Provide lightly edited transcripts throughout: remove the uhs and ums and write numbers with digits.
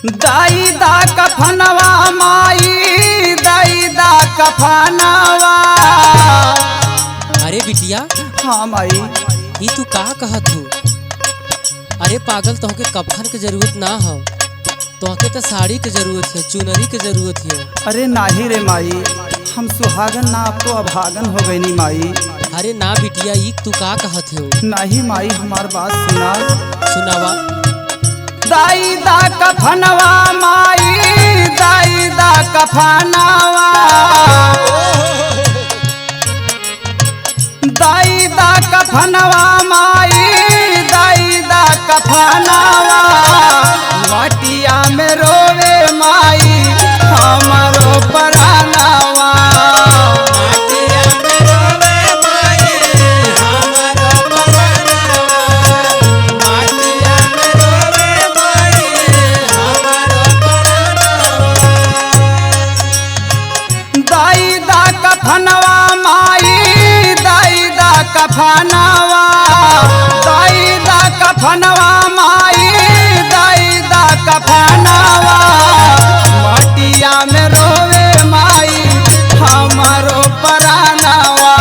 दाई दा कफनवा माई दाई दा कफनवा। अरे बिटिया हाँ माई। ये तू का कहत हो? अरे पागल, तोहके कफन के जरूरत ना हो, तोहके तो साड़ी के जरूरत है, चुनरी के जरूरत है। अरे नाही रे माई, हम सुहागन ना अब तो अभागन हो गई नी माई। अरे ना बिटिया, ये तू का कहत हो? नहीं माई, हमार बात सुना। सुनावा। दाई दा कफनवा माई दाई दा कफनवा। दाई दा कफनवा माई दाई दा कफनवा। मटिया में रोवे माई हमारो परानवा। दाई दा कफनवा माई दाई दा कफनवा। दाई दा कफनवा माई दाई दा कफनवा। मटिया में रोवे माई हमारो परानवा।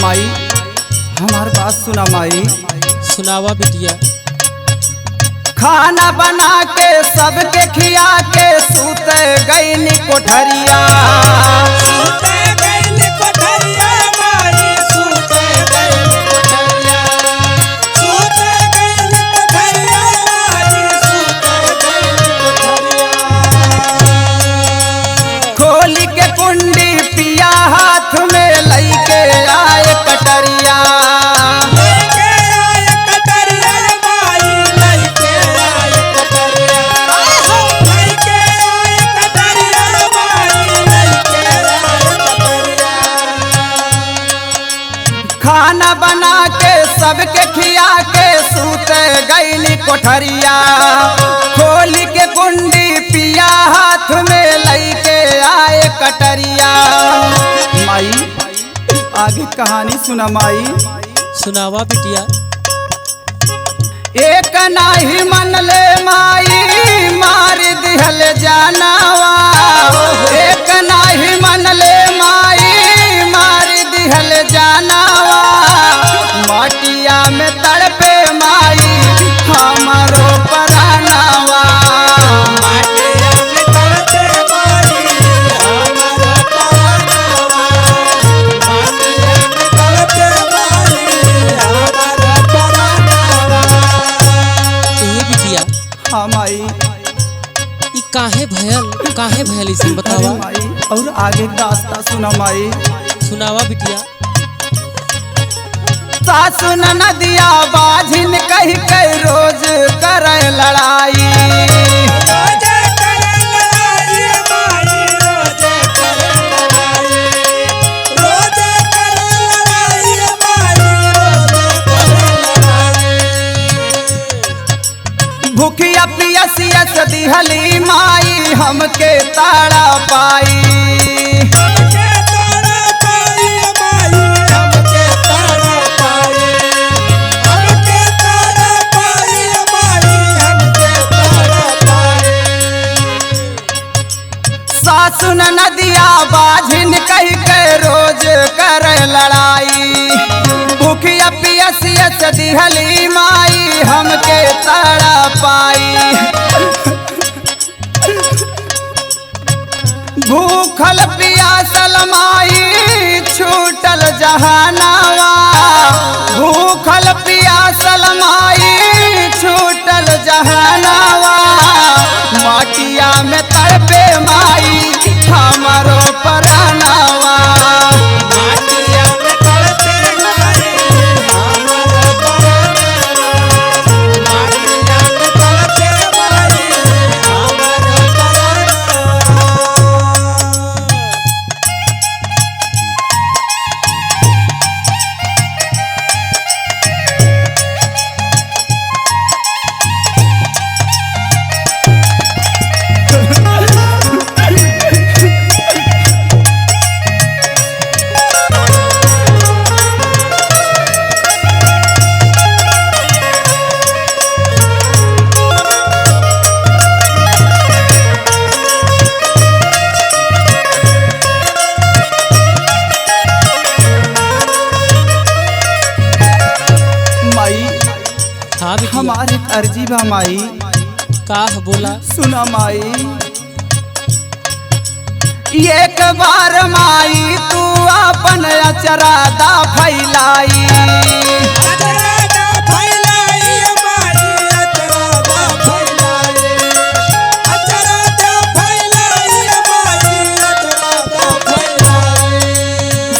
माई हमार बात सुना माई। सुनावा बिटिया। खाना बना के सबके खिया के सूत गई कोठरिया। खोल के कुंडी पिया हाथ में लईके आए कटरिया। खाना बना के सबके खिया के सूत गईली कोठरिया। खोल के कुंडी पिया हाथ में लईके आए कटरिया। माई आगे कहानी सुना माई। सुनावा बिटिया। एक नाही मन ले माई मार दिहल जानवा। एक नाही मन ले माई मार दिहल जानवा। मटिया में तड़पे माई हमारो परानवा। ए बिटिया, हाँ माई। ई काहे भयल इसे अरे बतावा। माई और आगे दास्ता सुना माई। सुनावा बिटिया। सासु नदिया बाझिन कही कई रोज करे लड़ाई। भूखिया पियसिया से दिहली माई हमके ताड़ा पाई। सासु नदिया बाझिन कही के रोज करे लड़ाई। भूखिया पिया पियसियत दिहली माई हमके तड़ा पाई। भूखल पियासल माई छूटल जहानावा, भूखल पियासल माई छूटल जहानावा। माटिया में तड़पे माई हमारो परानावा। हाँ बिटिया, हमारे अर्जी बा माई। का बोला? सुना माई, एक बार माई तू अपन अचरा दा फैलाई।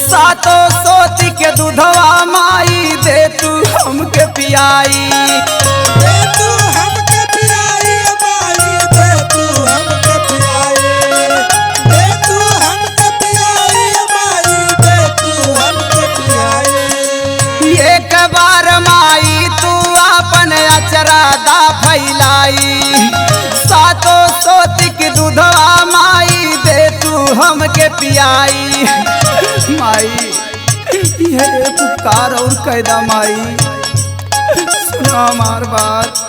सातो सोती के दूधवा माई दे तू हमके पियाई। एक बार माई तू अपन अचरा दा फैलाई। सातो सोती के दूधवा माई दे तू हमके पियाई। माई ये पुकार और कैदा माई, सुनो हमार बात।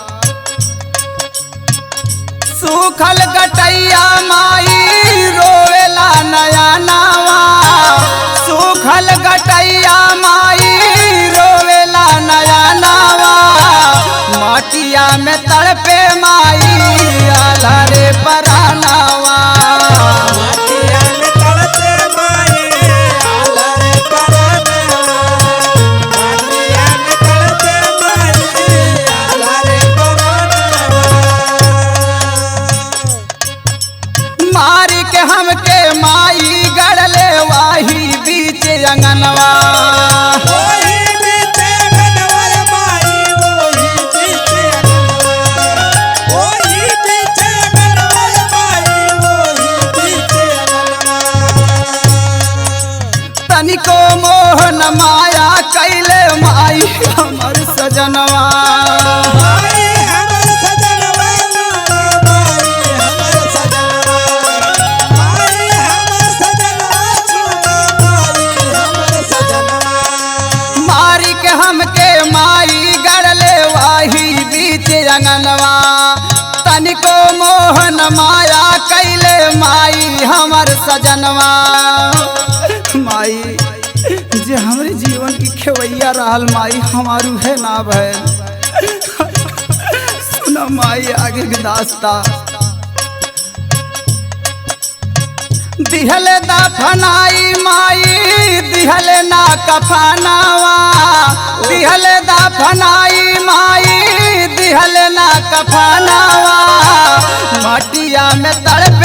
सूखल गटैया माई रोवेला नया नावा, सूखल गटैया माई रोवेला नया नावा। माटिया में तड़पे माई आला रे परानावा। मारी के हमके माई गड़ले वाही बीच अंगनवा। तनिको मोहन माया कैले माई हमर सजनवा। मारी के हमके माई गड़ले वाही बीच अंगनवा। तनिको मोहन माया कैले माई हमर सजनवा। माई जे हमरे जीवन की खेवैया रहल माई हमारू है ना भैल। सुना माई आगे के दास्ता। दिहले दा फनाई माई दिहले ना कफनावा। दिहले दा फनाई माई दिहले ना कफनावा। माटिया में तड़प